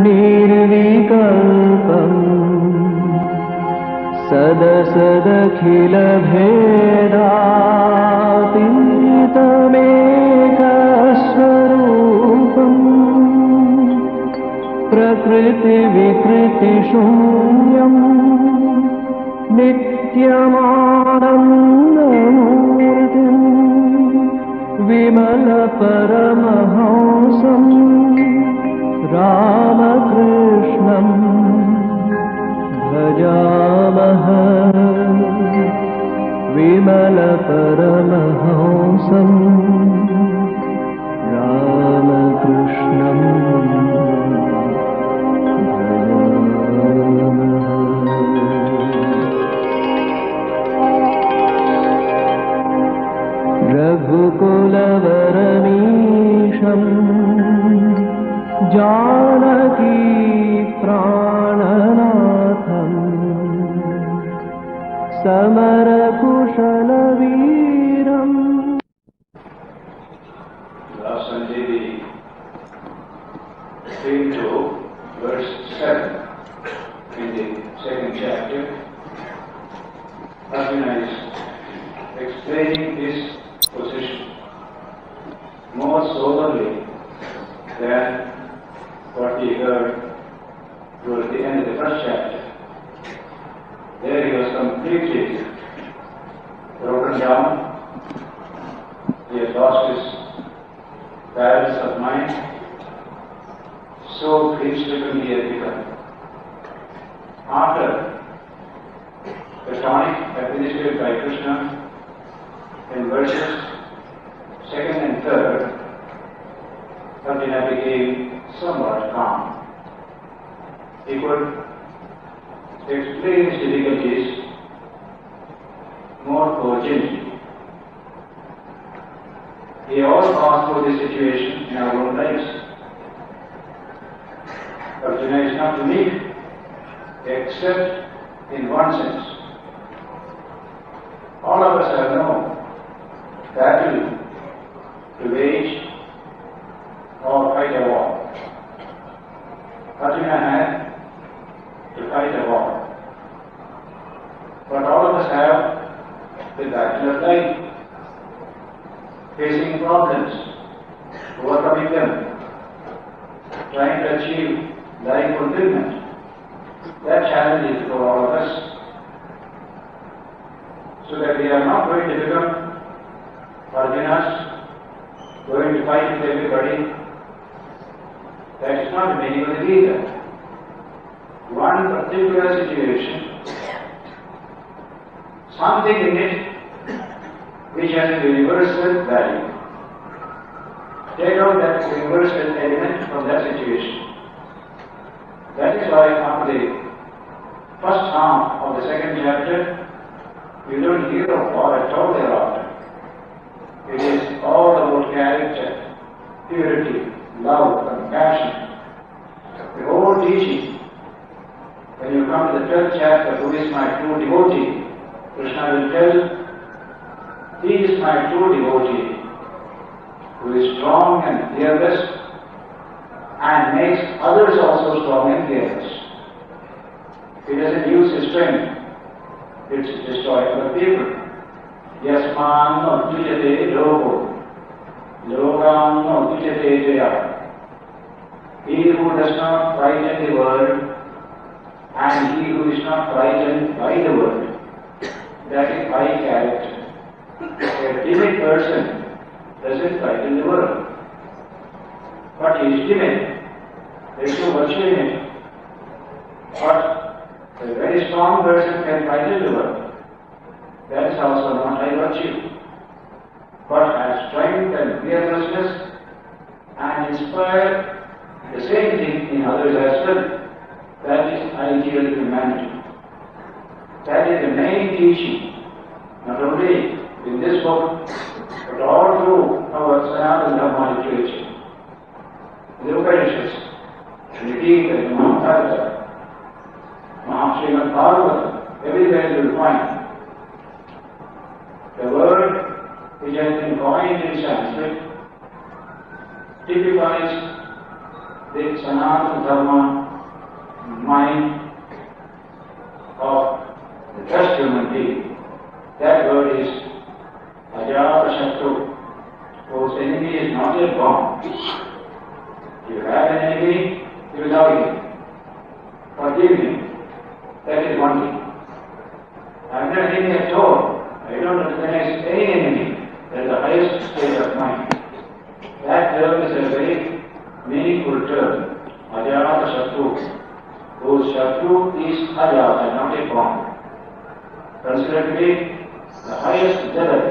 निर्विकल्पम् सदसदखिलभेदातीतमेकस्वरूपम् प्रकृतिविकृतिशून्यम् नित्यमानन्दमूर्तिम् विमलपरमहंसम् रामकृष्णं भजामः। विमलपरमहंसम् रामकृष्णं भजामः। रघुकुलवरमीशम् Janaki प्राणनाथम् समरकुशलवीरम्। Sandhya came to verse 7 in the second chapter. Arjuna is explaining his position more soberly than what he heard towards the end of the first chapter. There he was completely broken down. He had lost his balance of mind. So grief-stricken he had become. After the tonic administered by Krishna in verses 2nd and 3rd, Arjuna became somewhat calm. He could explain his difficulties more cogently. We all pass through this situation in our own lives. Arjuna is not unique, except in one sense. All of us have no battle to wage or fight a war. Arjuna had to fight a war. But all of us have the battle of life, facing problems, overcoming them, trying to achieve life fulfillment. That challenge is for all of us. So that we are not going to become Arjunas, going to fight with everybody. That is not the meaning of the Gita. One particular situation, something in it which has a universal value. Take out that universal element from that situation. That is why after the first half of the second chapter, you don't hear of war at all thereafter. It is all about character, purity, love, compassion. The whole teaching. When you come to the 12th chapter, who is my true devotee? Krishna will tell, he is my true devotee, who is strong and fearless, and makes others also strong and fearless. He doesn't use his strength, it's to destroy other people. Yasman no dvijate logo, logam no dvijate jaya. He who does not frighten the world, and he who is not frightened by the world, that is high character. A timid person doesn't frighten the world, but he is timid. There is no virtue in it. But a very strong person can frighten the world. That is also not high virtue. But has strength and fearlessness and inspire the same thing in others as well. That is ideal humanity. That is the main teaching, not only in this book, but all through our Sanatana Dharma literature. In the Upanishads, in the Gita, in the Maharaj, Srimad Bhagavad, everywhere you will find the word which has been coined in Sanskrit typifies Sanatana Dharma mind of the just human being. That word is Ajata Shatru, whose enemy is not yet born. If you have an enemy, you love him, forgive him. That is one thing. I have no enemy at all. I don't recognize any enemy. That is the highest state of mind. That term is a very meaningful term. Ajata Shatru, whose Shatru is Ajata, not yet born. Considered to be the highest level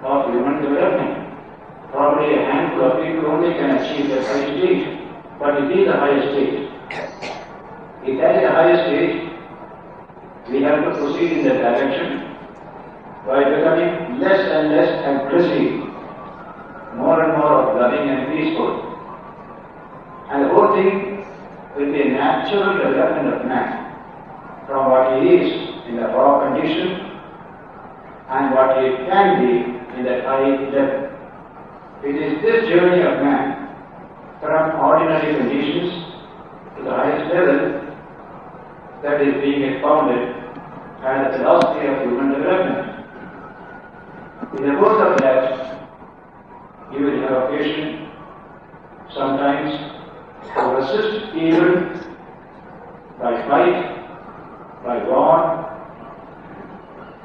of human development. Probably a handful of people only can achieve that high stage, but it is the highest stage. If that is the highest stage, we have to proceed in that direction by becoming less and less aggressive, more and more loving and peaceful. And the whole thing will be a natural development of man from what he is in the raw condition and what he can be in the high level. It is this journey of man from ordinary conditions to the highest level that is being expounded as the philosophy of human development. In the course of that, you will have occasion sometimes to resist evil by fight, by God,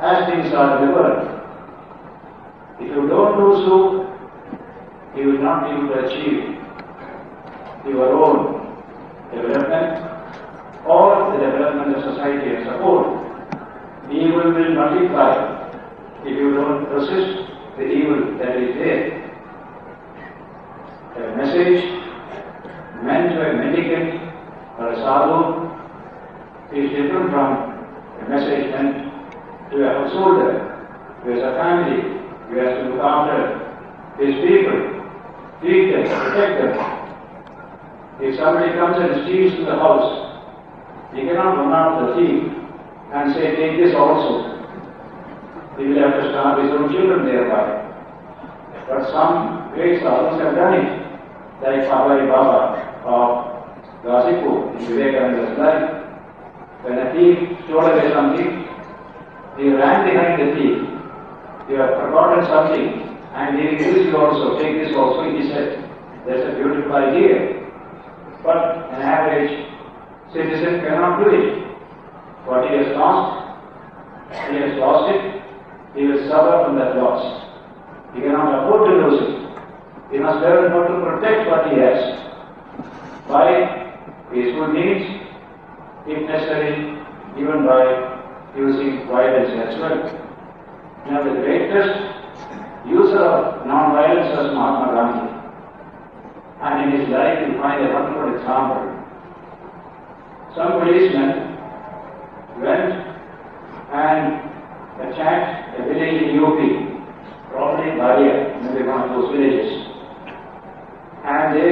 as things are in the world. If you don't do so, you will not be able to achieve your own development or the development of society as a whole. Evil will multiply if you don't resist the evil that is there. A message meant to a mendicant or a sadhu is different from a message meant to a householder who has a family, who has to look after his people, feed them, protect them. If somebody comes and steals to the house, he cannot run out the thief and say, take this also. He will have to starve his own children thereby. But some great sadhus have done it, like Baba of Ghazipur in Vivekananda's life. When a thief stole away something, he ran behind the thief. You have forgotten something, and he will you also, take this also, he said. That's a beautiful idea. But an average citizen cannot do it. What he has lost it, he will suffer from that loss. He cannot afford to lose it. He must learn how to protect what he has by his good needs, if necessary, even by using violence as well. Now the greatest user of non-violence was Mahatma Gandhi. And in his life you find a wonderful example. Some policemen went and attacked a village in UP, probably Baria, maybe one of those villages. And they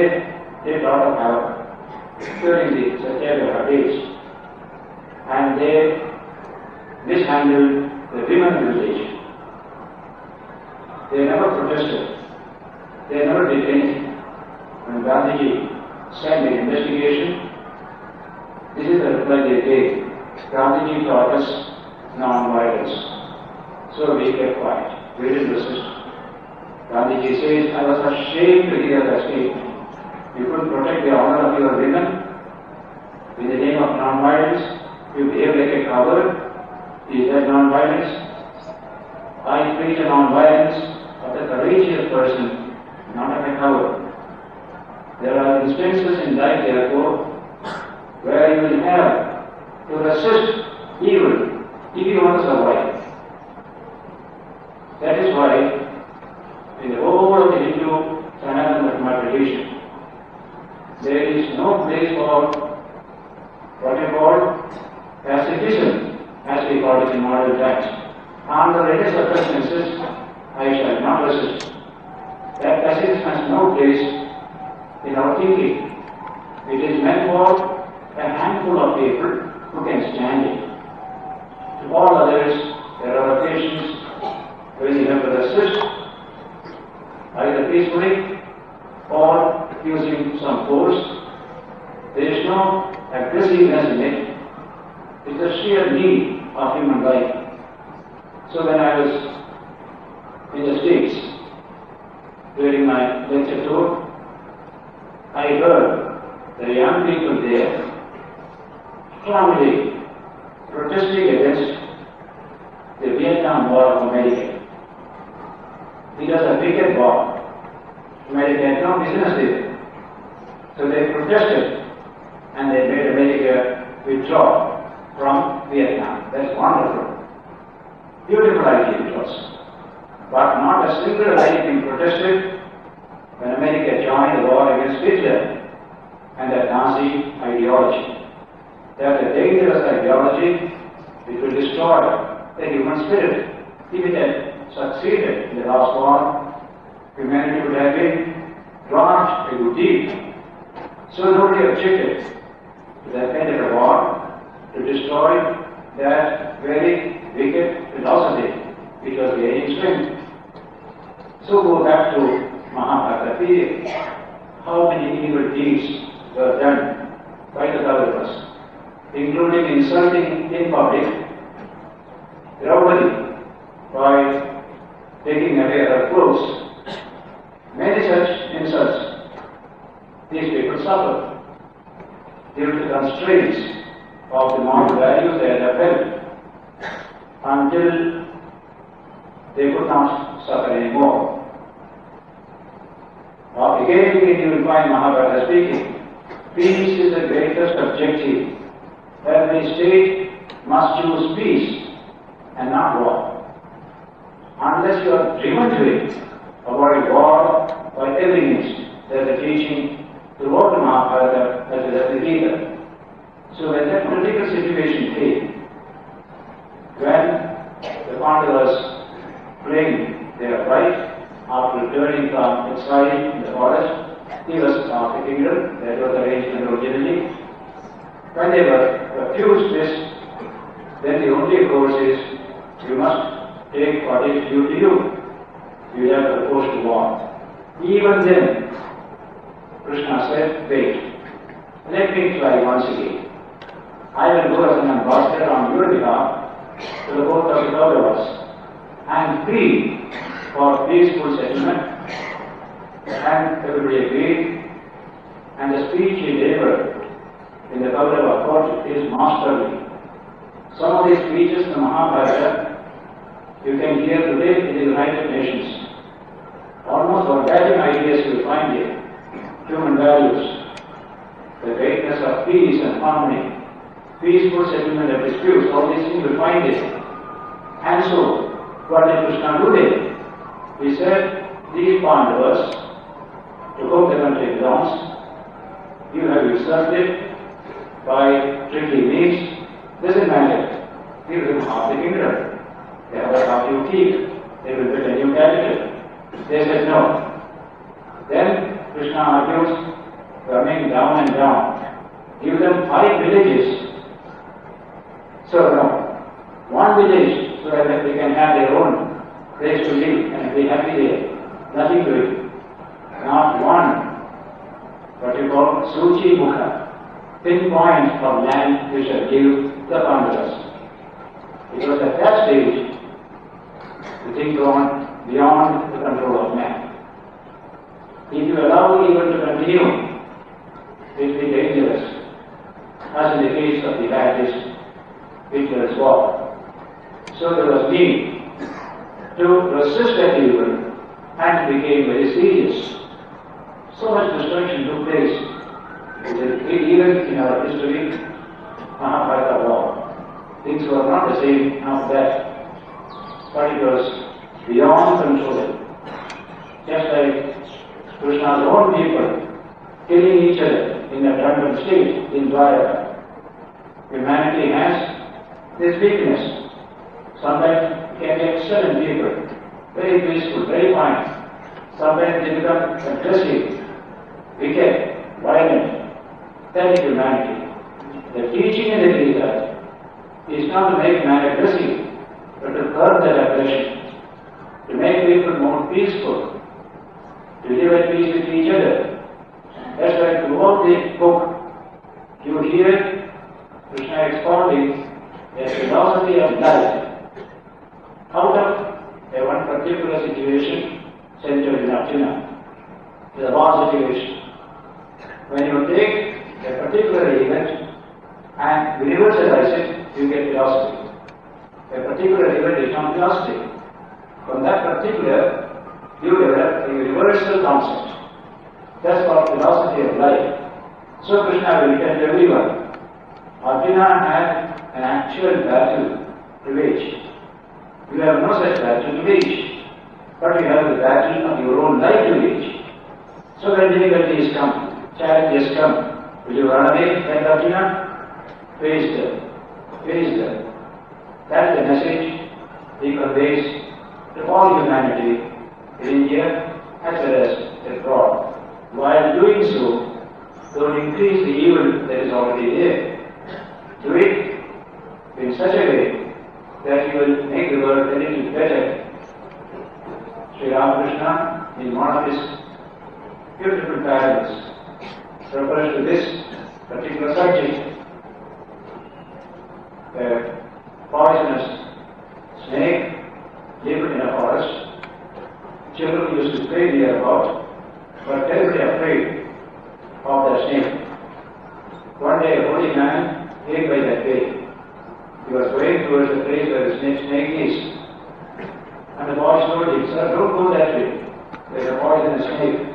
did a lot of havoc during the Satyagраha days. And they mishandled the women village. They never protested. They never did anything. When Gandhiji sent an investigation, this is the reply they gave. Gandhiji taught us non-violence. So we kept quiet. We didn't resist. Gandhiji says, I was ashamed to hear that statement. You couldn't protect the honor of your women. In the name of non-violence, you behave like a coward. Is that non-violence? I preach a non-violence of the courageous person, not of a coward. There are instances in life, therefore, where you will have to resist evil if you want to survive. That is why, in the whole of the Hindu Sanatana Dharma tradition, there is no place for what you call pacifism, as we call it in modern times. Under any circumstances, I shall not resist. That pacifism has no place in our thinking. It is meant for a handful of people who can stand it. To all others, there are occasions when you have to resist, either peacefully or using some force, no aggressiveness in it. It's a sheer need of human life. So when I was in the States during my lecture tour, I heard the young people there strongly protesting against the Vietnam War of America. It was a wicked war. America had no business with it. So they protested and they made America withdraw from Vietnam. That's wonderful. Beautiful idea it was. But not a single life protested when America joined the war against Hitler and that Nazi ideology. That's a dangerous ideology. It will destroy the human spirit. If it had succeeded in the last war, humanity would have been launched a good deed. So nobody objected to that kind of a war to destroy that very wicked philosophy which was gaining strength. So go back to Mahabharata period. How many evil deeds were done by the Kauravas, including insulting in public, Draupadi by taking away her clothes. Many such insults these people suffered due to constraints of the moral values they had upheld until they could not suffer anymore. Again and again you will find Mahabharata speaking, peace is the greatest objective. Every state must choose peace and not war. Unless you are driven to it, avoid war by every means. There is a teaching throughout the Mahabharata as well as the Gita. So when that political situation came, when the Pandavas claimed their right after returning from exile in the forest, he was of the kingdom, that was arranged originally. When they were refused this, then the only course is you must take what is due to you. You have to oppose to war. Even then, Krishna said, wait, let me try once again. I will go as an ambassador on your behalf to the court of the Kauravas and plead for peaceful settlement. And everybody agreed, and the speech he delivered in the Kaurava court is masterly. Some of these speeches in the Mahabharata you can hear today in the United Nations. Almost organic ideas you will find here. Human values, the greatness of peace and harmony, peaceful settlement of disputes, all these things you will find it. And so, what did Krishna do then? He said, these Pandavas, to whom the country belongs, you have usurped it by tricky means. Doesn't matter. Give them half the kingdom. They have a half you keep. They will build a new capital. They said no. Then Krishna argues, coming down and down. Give them 5 villages. So no. 1 village so that they can have their own place to live and be happy there. Nothing to it. Not one, what you call Suchi Mukha, pinpoint of land we shall give the Pandavas. Because at that stage, the thing gone beyond the control of man. If you allow evil to continue, it will be dangerous, as in the case of the Baptist Hitler's war. So there was need to resist that evil, and it became very serious. So much destruction took place, even in our history, Mahabharata war. Things were not the same after that, but it was beyond control. Just like Krishna's own people killing each other in a drunken state in Dwaraka. Humanity has this weakness. Sometimes it can be excellent people, very peaceful, very fine. Sometimes they become aggressive, wicked, violent. That is humanity. The teaching in the Gita is not to make man aggressive, but to curb that aggression, to make people more peaceful, to live at peace with each other. That's why throughout the book, You would hear Krishna expounding a philosophy of life out of a one particular situation centered in Arjuna. It is a war situation. When you take a particular event and universalize it, you get philosophy. A particular event is not philosophy. From that particular, you develop a universal concept. That's called philosophy of life. So Krishna will tell everyone, Arjuna had an actual battle to wage. You have no such battle to wage, but you have the battle of your own life to wage. So when difficulties come, challenges come, will you run away like Arjuna? Face them. Face them. That is the message he conveys to all humanity in India as well as abroad. While doing so, don't increase the evil that is already there. Do it in such a way that you will make the world a little better. Sri Ramakrishna, in one of his beautiful parables, refers to this particular subject. A poisonous snake lived in a forest. Children used to play thereabout, but terribly afraid of the snake. One day a holy man came by that way. He was going towards the place where the snake is. And the boy told him, "Sir, don't go that way. There is a poisonous snake."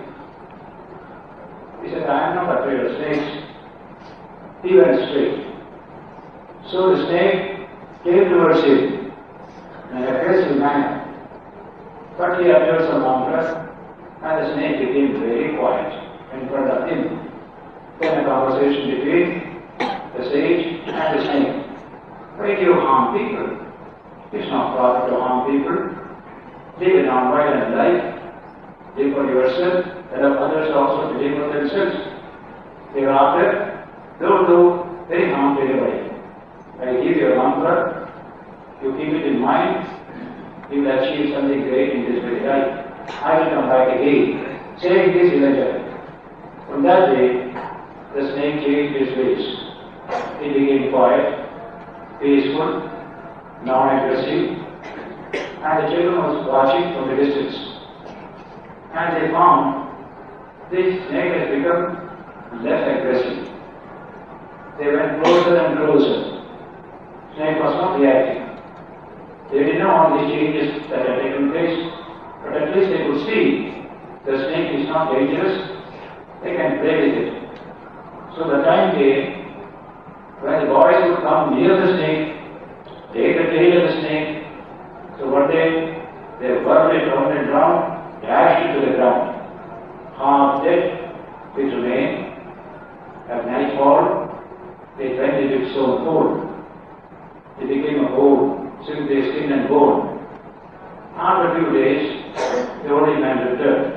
He said, "I am not afraid of snakes." He went straight. So the snake came towards him in an aggressive manner. But he uttered some mantra, and the snake became very quiet in front of him. Then a conversation between the sage and the snake. Why do you harm people? It's not proper to harm people. Live a non-violent life. Live for yourself, and help others also to live for themselves. Thereafter, don't do any harm to anybody. I give you a mantra, you keep it in mind, you will achieve something great in this very life. I will come back again, saying this eventually. From that day, the snake changed his ways. He became quiet, peaceful, non-aggressive, and the children was watching from the distance. And they found this snake has become less aggressive. They went closer and closer. Snake was not reacting. They didn't know all these changes that had taken place, but at least they could see the snake is not dangerous. They can play with it. So the time came when the boys would come near the snake, take the tail of the snake. So one day they whirled it round and round, dashed it to the ground. Half dead, it remained. At nightfall, they went into its own hole. It became a hole, simply skin and bone. After a few days, the holy man returned.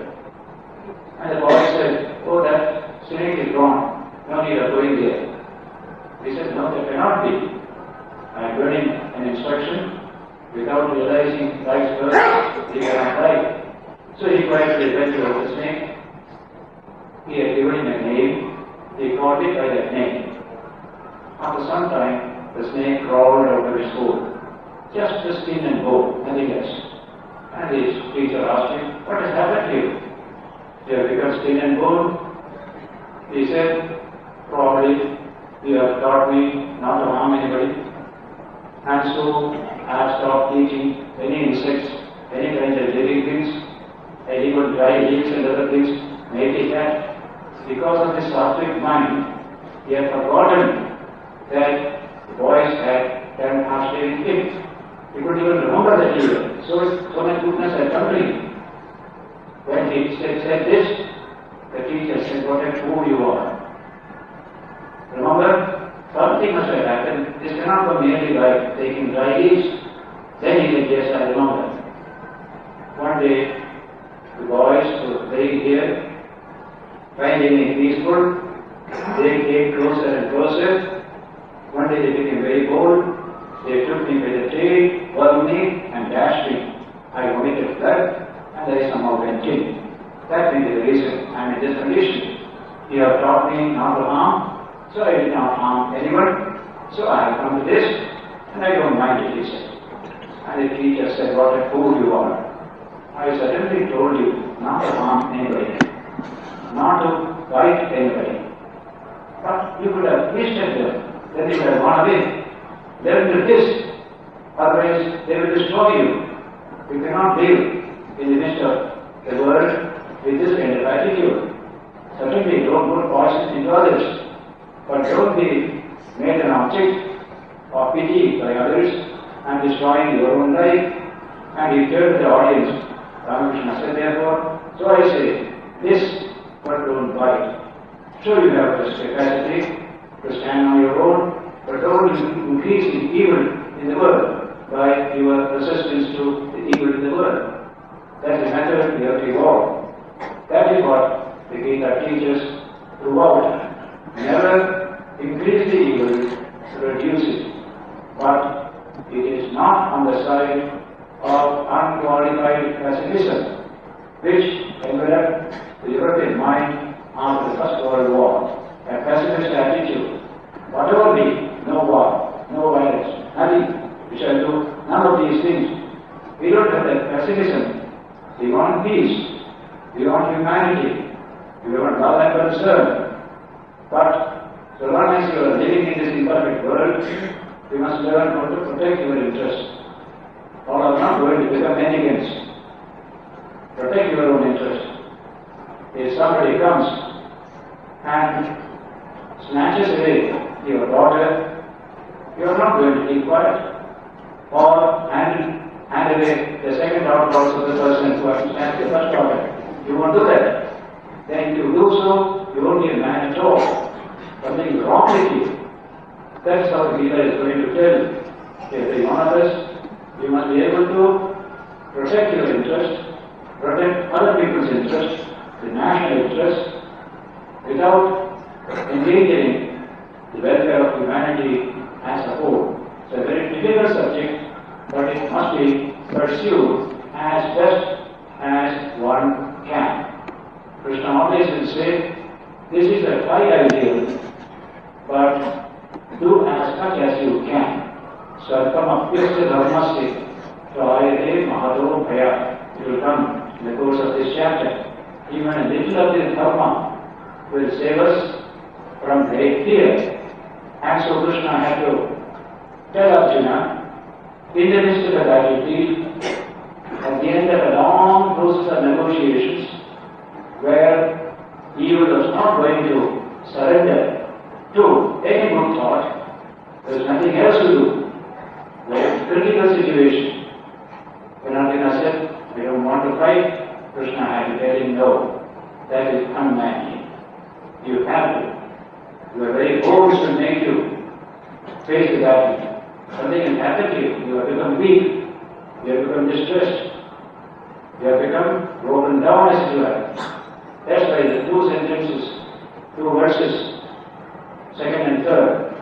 And the boy said, "Oh, that snake is gone. No need of going there." He said, "No, that cannot be. I am learning an instruction without realizing life's first, he cannot die." So he quietly went towards the snake. He had given him a name. He called it by that name. After some time, the snake crawled out of his hole. Just the skin and bone, nothing else. And his teacher asked him, "What has happened to you? You have become skin and bone?" He said, "Probably you have taught me not to harm anybody. And so I have stopped eating any insects, any kinds of living things, and even dry leaves and other things. Maybe that because of this sattvic mind, he had forgotten that the boys had done harshly with him. He couldn't even remember that evil. So much goodness had come to him. When he said this, the teacher said, "What a fool you are. Remember, something must have happened. This cannot come merely by taking dry leaves." Then he said, "Yes, I remember." One day, the boys were playing here, finding it peaceful. They came closer and closer. One day they became very bold. They took me by the tail, whirled me, and dashed me. I vomited blood, and I somehow went in. That may be the reason I am in this condition. You have taught me not to harm, So I did not harm anyone. So I have come to this, and I don't mind it, he said. And the teacher said, what a fool you are. I certainly told you not to harm anybody, not to bite anybody. But you could have twisted them, then you would have gone away. Let them do this, otherwise they will destroy you. You cannot live in the midst of the world with this kind of attitude. Certainly don't put poison into others, but don't be made an object of pity by others and destroying your own life. And he turned to the audience. Ramakrishna said, therefore, so I say, this, but don't bite. Sure, you have this capacity to stand on your own, but don't increase the evil in the world by your resistance to the evil in the world. That's the method we have to evolve. That is what the Gita teaches throughout. Never increase the evil, reduce it. But it is not on the side of unqualified pessimism, which enveloped the European mind after the First World War. A pessimist attitude. Whatever be, no war, no violence, nothing. We shall do none of these things. We don't have that pessimism. We want peace. We want humanity. We want love and concern. But so long as you are living in this imperfect world, you must learn how to protect your interests. Or are not going to become enemies. Protect your own interest. If somebody comes and snatches away your daughter, you are not going to keep quiet. Or hand away the second daughter also to the person who has snatched the first daughter. You won't do that. Then if you do so, you won't be a man at all. Something is wrong with you. That's how the Gita is going to tell you. Every one of us, you must be able to protect your interest, protect other people's interest, the national interest, without endangering the welfare of humanity as a whole. It's a very difficult subject, but it must be pursued as best as one can. Krishna always will say, this is a high ideal, but do as much as you can. Sarkamapyasya dharmasya trayate mahado bhaya. It will come in the course of this chapter. Even a little of this dharma will save us from great fear. And so Krishna had to tell Arjuna, in the midst of the battlefield, at the end of a long process of negotiations, where evil was not going to surrender to any good thought, there was nothing else to do. Like a critical situation. When Arjuna said, I don't want to fight, Krishna had to tell him, no, that is unmanly. You have to. Your very bones will make you face the battle. Something has happened to you. You have become weak. You have become distressed. You have become broken down as you are. That's why the two sentences, two verses, second and third,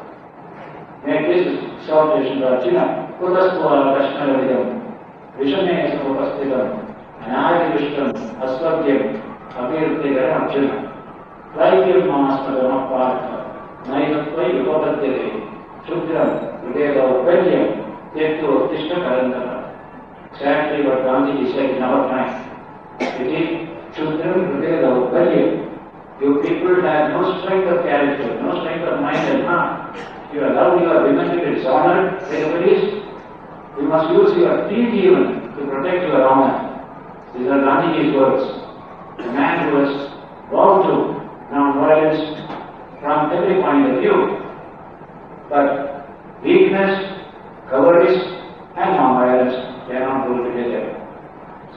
make this exhortation to Arjuna. Kutastva Krishna-vidam, Vishame Samupasthitam, Anadi-vishtam, Asvadyam, Abhirtigaram Arjuna. Laikyam Mamasmadama Partha, Naivatvai Yupapadyate, Shudram, Videva Upadyam, Tektu Uttishta Karandana. Exactly what Gandhiji said in our time. It is Shudram, Videva Upadyam. You people have no strength of character, no strength of mind and heart. You allow your women to be dishonored by the police. You must use your teeth even to protect your honor. These are Gandhiji's words. A man who has vowed to non-violence from every point of view. But weakness, cowardice, and non-violence cannot go together.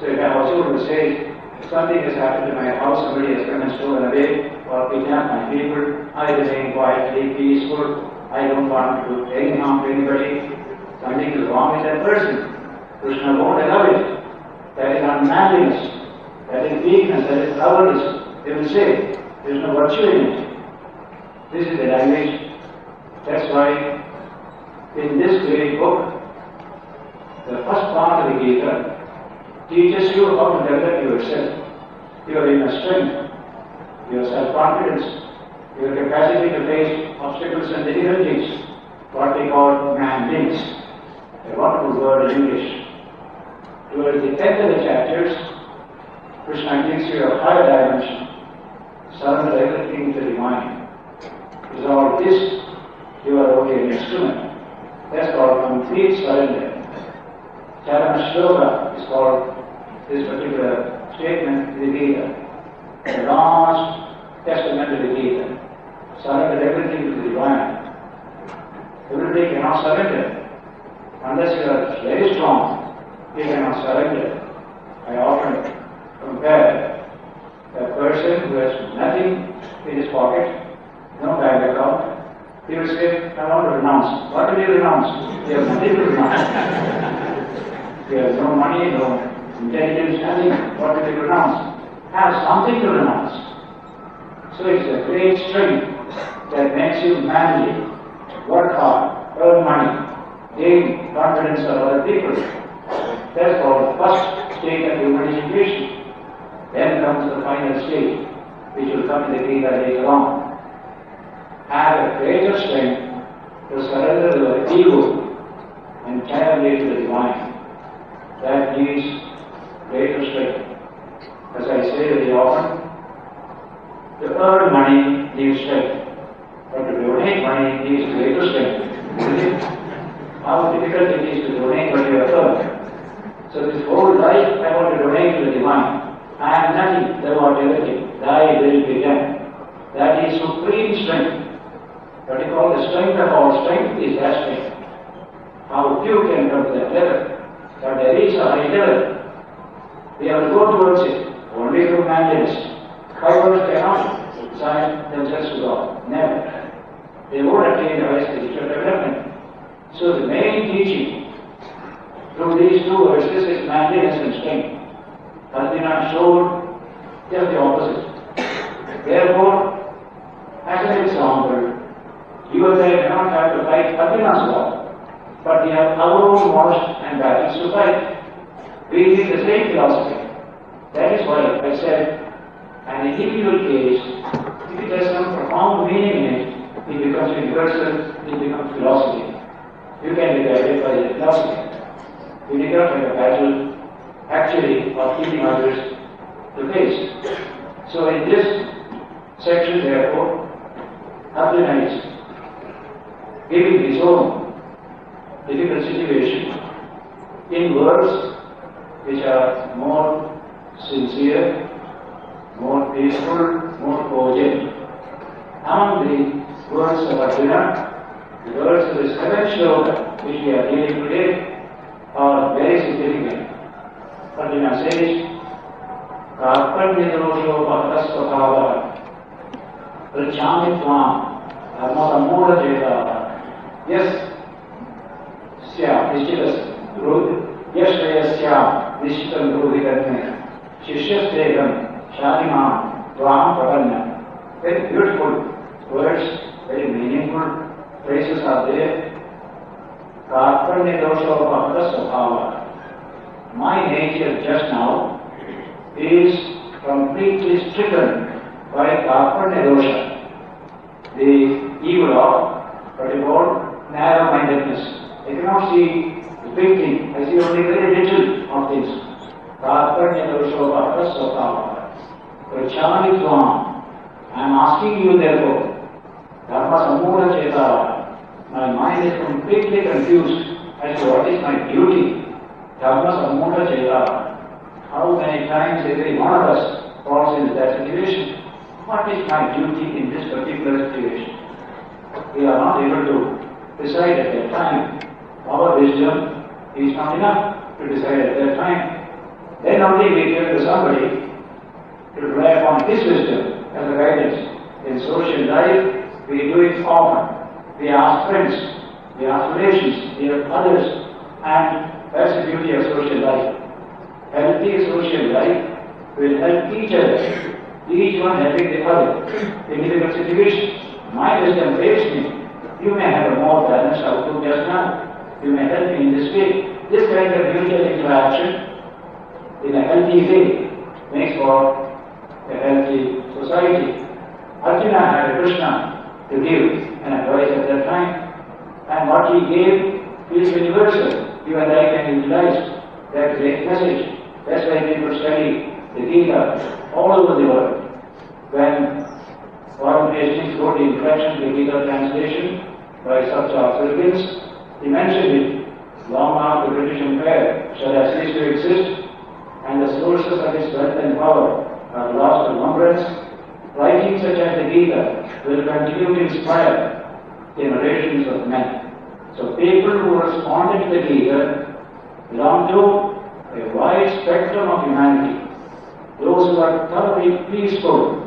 So if I also were to say, if something has happened to my house, somebody has come and stolen away or kidnapped my people, I remain quietly, peaceful, I don't want to do any harm to anybody, something is wrong with that person. Krishna won't allow it. That is unmanliness, that is weakness, that is cowardice. They will say, there is no virtue in it. This is the language. That's why in this great book, the first part of the Gita teaches you how to develop yourself, your inner strength, your self-confidence, your capacity to face obstacles and difficulties, what we call man beings, a wonderful word in English. Towards the end of the chapters, Krishna gives you a higher dimension, surrender everything to the divine. Resolve this, you are only an instrument. That's called complete surrender. Charana Shloka is called this particular statement in the Gita, the last testament of the Gita. Surrender everything to the divine. Everybody cannot surrender unless you are very strong. You cannot surrender. I often compare a person who has nothing in his pocket, no bank account. He will say, I want to renounce. What will you renounce? You have nothing to renounce. You have no money, no intelligence, nothing. What will you renounce? Have something to renounce. So it's a great strength that makes you manly, work hard, earn money, gain confidence of other people. That's called the first stage of human education. Then comes the final stage, which will come in the Gita later on. Have a greater strength to surrender to the ego and entirely to the divine. That needs greater strength. As I say very often, to earn money needs strength, but to donate money needs greater strength. How difficult it is to donate what you have earned. So this whole life I want to donate to the divine. I have nothing, they want everything. Thy will be done. That is supreme strength. What you call the strength of all strength is that strength. How few can come to that level. But there is a high level. We have to go towards it. Only through manliness. Cowards cannot sign themselves to God. Never. They won't attain the highest spiritual development. So the main teaching through these two verses is manliness and strength. Arjuna showed just the opposite. Therefore, as an example, you and I do not have to fight Arjuna's war, but we have our own wars and battles to fight. We need the same philosophy. That is why I said, an individual case, if it has some profound meaning in it, it becomes universal, it becomes philosophy. You can be guided by the philosophy. You need not have a battle, actually, of keeping others to face. So in this section, therefore, Arjuna is giving his own difficult situation in words which are more sincere, more peaceful, more cogent. Among the words of Arjuna, the words of the seventh shloka which we are reading today are very significant. Arjuna says, Karpanyadoshopatasvabhava Prachami Tvam Dharma Jeta Yes Sya Nishchitas Yes Shreyasya Nishchitam Grudhikarne Shishyasteham Shanimam Tvam Prapanna. Very beautiful words, very meaningful phrases are there. Karpanyadoshopatasvabhava. My nature just now is completely stricken by karpanya dosha, the evil of what you call narrow-mindedness. I cannot see the big thing, I see only very little of things. Karpanya dosha svabhava. Prachami tvam. I am asking you therefore, dharma samura chetava. My mind is completely confused as to what is my duty. Dharma samura chetava. How many times every one of us falls into that situation? What is my duty in this particular situation? We are not able to decide at that time. Our wisdom is not enough to decide at that time. Then only we turn to somebody to rely upon his wisdom as a guidance. In social life, we do it often. We ask friends, we ask relations, we ask others, and that's the beauty of social life. Healthy social life will help each other, each one helping the other in difficult situations. My wisdom fails me. You may have a more balanced outlook just now. You may help me in this way. This kind of mutual interaction in a healthy way makes for a healthy society. Arjuna had a Krishna to give an advice at that time, and what he gave is universal. You and I can utilize that great message. That's why people study the Gita all over the world. When Ramakrishna wrote the introduction to the Gita translation by such Philippines, he mentioned it long after the British Empire shall have ceased to exist, and the sources of its wealth and power are lost to remembrance. Writings such as the Gita will continue to inspire generations of men. So people who responded to the Gita belong to a wide spectrum of humanity. Those who are thoroughly peaceful,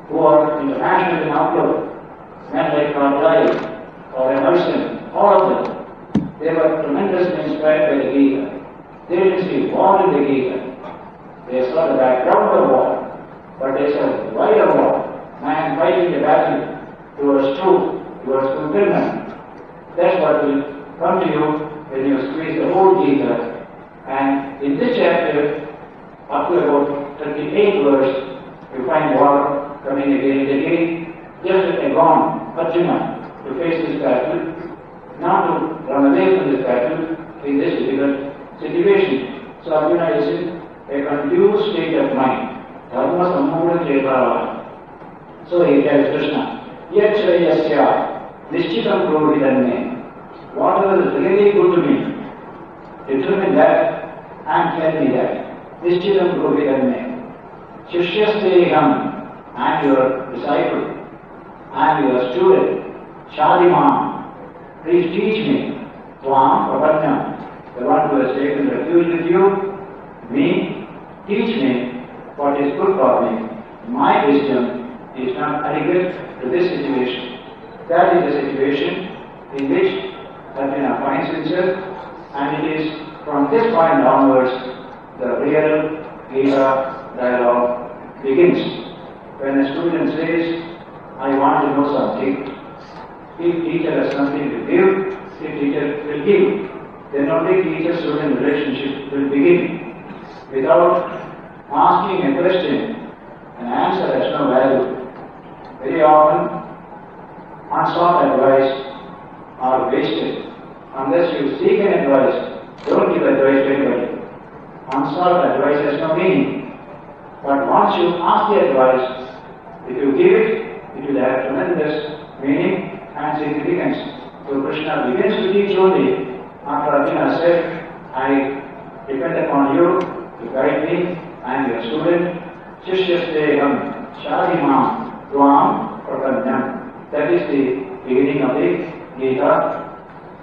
who are international in outlook, men like Carlyle or Emerson, all of them, they were tremendously inspired by the Gita. They didn't see war in the Gita. They saw the background of war, but they saw wider war. Man fighting the battle towards truth, towards fulfillment. That's what will come to you when you squeeze the whole Gita. And in this chapter, up to about 38 verse, you find war coming again and again. Just as they gone Arjuna to face this battle, not to run away from this battle in this difficult situation. So Arjuna is in a confused state of mind. Dharma sammura chetava. So he tells Krishna, Yat Shreyasya Nishchitam Providanme. Whatever is really good to me, determine that and tell me that. Nishchitam Providanme. Shishyasteham, I am your disciple. I am your student. Shadimam, please teach me. Swam Prabhanyam, the one who has taken refuge with you, me, teach me what is good for me. My wisdom is not adequate to this situation. That is the situation in which Arjuna finds himself, and it is from this point onwards the real Gita dialogue begins. When a student says, I want to know something, if teacher has something to give, the teacher will give. Then only teacher-student relationship will begin. Without asking a question, an answer has no value. Very often, unsought advice are wasted. Unless you seek an advice, don't give advice to anybody. Unsought advice has no meaning. But once you ask the advice, if you give it, it will have tremendous meaning and significance. So Krishna begins to teach only after Arjuna said, I depend upon you to guide me, I am your student. Shishyasteham Shadimam Tvam Prabhanyam. That is the beginning of the Gita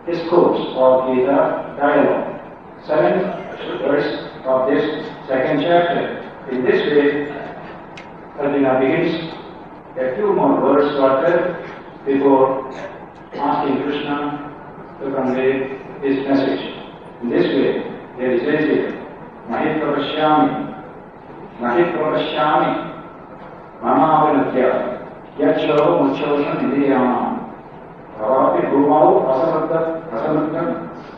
discourse or Gita dialogue. 7th verse of this second chapter. In this way, Arjuna begins a few more words further before asking Krishna to convey his message. In this way, there is a Mahipravashyami, Mamavanatya, Yacho Muchoshan Indriyama, Bhavapi Bhumau Asamattam,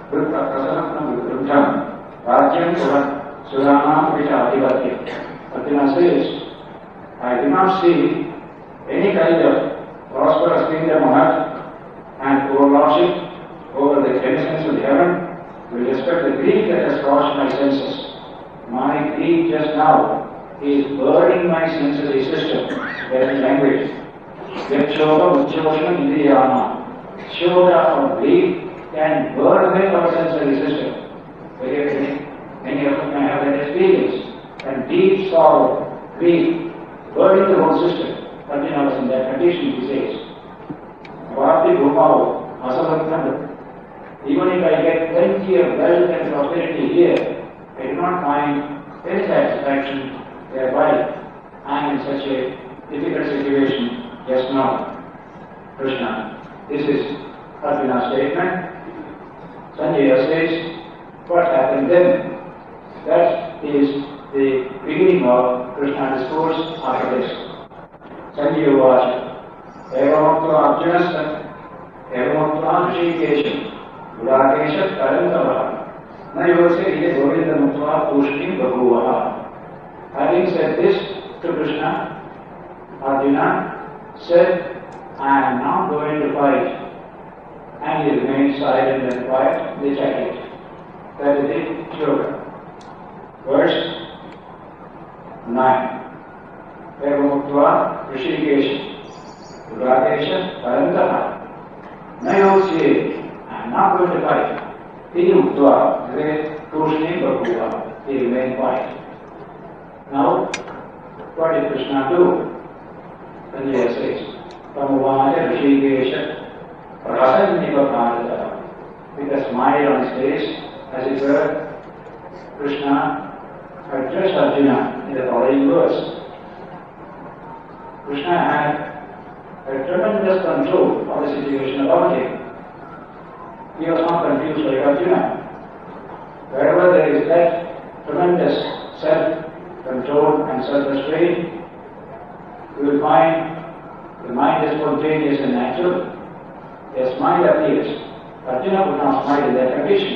Vruttam, Rajyam Suranam Vita. Arjuna says, I do not see any kind of prosperous kingdom on earth and overlordship over the denizens of the heaven with respect to the grief that has crossed my senses. My grief just now is burning my sensory system. That is language. Yakshoga Uchoshan Indriyama. Shoga of grief can burn away our sensory system. Many of us may have that experience. And deep sorrow, grief, burning the whole system. Arjuna was in that condition, he says. Bhakti Bhumao Asamattam. Even if I get plenty of wealth and prosperity here, I do not find any satisfaction thereby. I am in such a difficult situation just now. Krishna, this is Arjuna's statement. Sandhya says, what happened then? That is the beginning of Krishna's discourse after this. Sandhya Vacha, Evamatva Arjuna Evamatva Rishikesha, Gudakesha Karantava. Now you will say, Ide Govinda Mutva Pushti Bhaguvaha. Having said this to Krishna, Arjuna said, I am not going to fight. And he remained silent and quiet in the chariot. That is the shloka. Verse 9. Evamuktva Rishikesha Radesha Parantaha Nayosye, I am not going to fight. Iti Muktva Tushni Bhakuva. He remained quiet. Now, what did Krishna do? Sandhya says, Pramuvana Rishikesha Prasannivakānata. With a smile on his face, as it were, Krishna addressed Arjuna in the following verse. Krishna had a tremendous control of the situation about him. He was not confused like Arjuna. Wherever there is that tremendous self-control and self-restraint, you will find the mind is spontaneous and natural. A smile appears. Arjuna could not smile in that condition.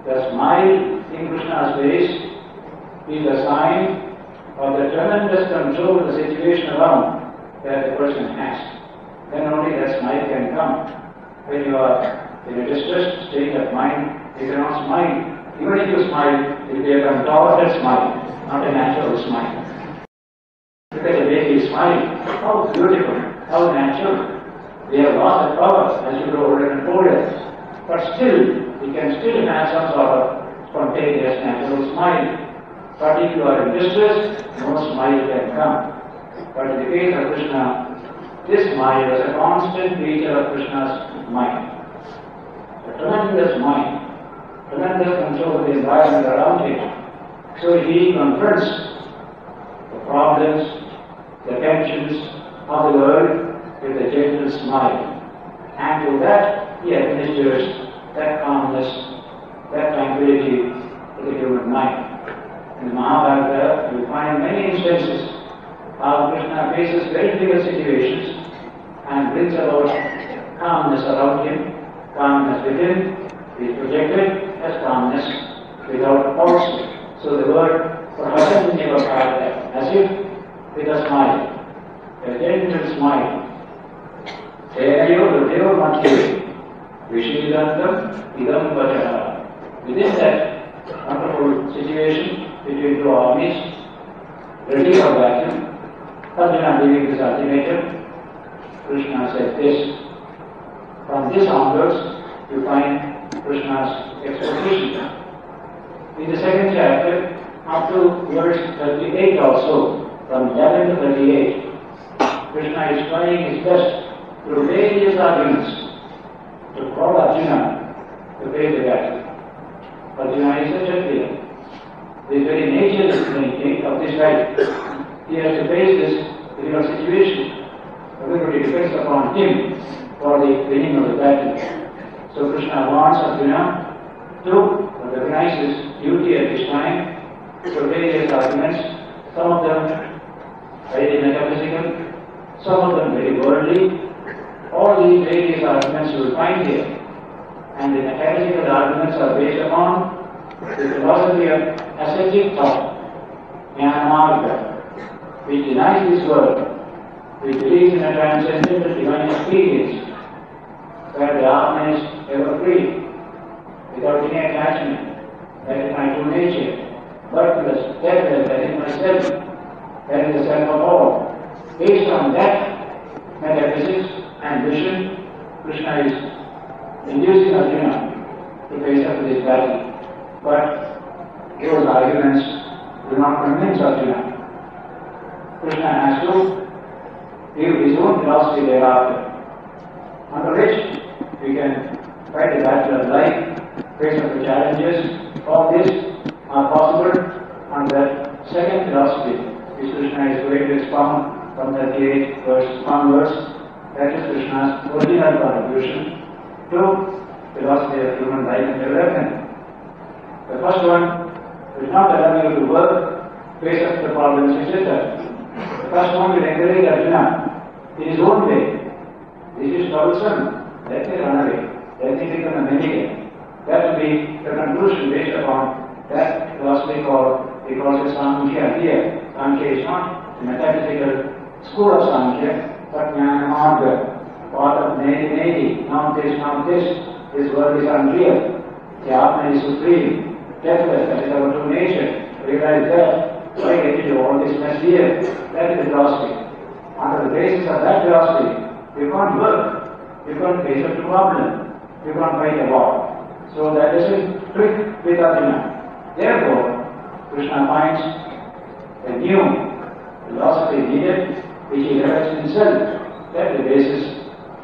The smile in Krishna's face is a sign of the tremendous control of the situation around that the person has. Then only that smile can come. When you are in a distressed state of mind, you cannot smile. Even if you smile, it will be a contorted smile, not a natural smile. Look at the baby smile. How beautiful, how natural. We have lost the power as you grow older and older. But still, we can still have some sort of spontaneous, natural smile. But if you are in distress, no smile can come. But in the case of Krishna, this smile was a constant feature of Krishna's mind. A tremendous mind, tremendous control of the environment around him. So he confronts the problems, the tensions of the world with a gentle smile. And to that he administers that calmness, that tranquility to the human mind. In the Mahabharata, you find many instances how Krishna faces very difficult situations and brings about calmness around him, calmness within. He is projected as calmness without falsehood. So the word Prasannivakānata, as if with a smile, a gentle smile. Tenayo Hridayo Madhye Vishidantam Idam Vachaha. Within that wonderful situation between two armies, ready for battle, Arjuna giving this ultimatum, Krishna said this. From this onwards, you find Krishna's exposition. In the second chapter, up to verse 38 also, from 11 to 38, Krishna is trying his best through various arguments to call Arjuna to face the battle. Arjuna is a Kshatriya. The very nature of this life, he has to face this difficult situation. Everybody depends upon him for the winning of the battle. So Krishna wants Arjuna to recognize his duty at this time through various arguments, some of them very metaphysical, some of them very worldly. All these various arguments you will find here. And the metaphysical arguments are based upon the philosophy of ascetic thought, Jnana-marga, which denies this world, which believes in a transcendental divine experience, where the Atma is ever free, without any attachment. That is my true nature. Birthless, deathless, that is myself. That is the self of all. Based on that metaphysics and vision, Krishna is inducing Arjuna to face up to this battle. But those arguments do not convince Arjuna. Krishna has to give his own philosophy thereafter, under which we can fight the battle of life, face up the challenges. All this are possible under that second philosophy which Krishna is going to expound from 38 verse onwards. That is Krishna's original contribution to philosophy of human life and development. The first one will not allow you to work, face up the problems, etc. The first one will encourage Arjuna in his own way. This is troublesome, let me run away, let me become a mendicant. That will be the conclusion based upon that philosophy called, because it's Sandhya here. Sandhya is not the metaphysical school of Sandhya, Satnana Marga, path of Nedi, not this, this world is unreal. The Atma is supreme, deathless, that is our true nature. Realize that. Why get into all this mess here? That is the philosophy. Under the basis of that philosophy, you can't work, you can't face up to problem, you can't fight a war. So that is a trick with Arjuna. Therefore, Krishna finds a new philosophy needed, which he revels himself. That is the basis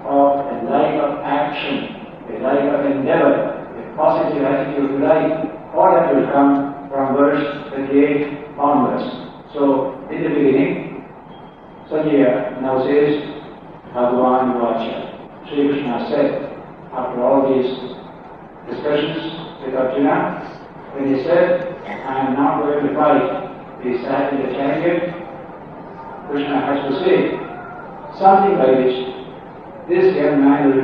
of a life of action, a life of endeavor, a positive attitude to life. All that will come from verse 38 onwards. So, in the beginning, Sandhya now says, Bhagavan Vacha. Sri Krishna said, after all these discussions with Arjuna, when he said, I am not going to fight, he sat in the chariot. Krishna has to say something by which this young man will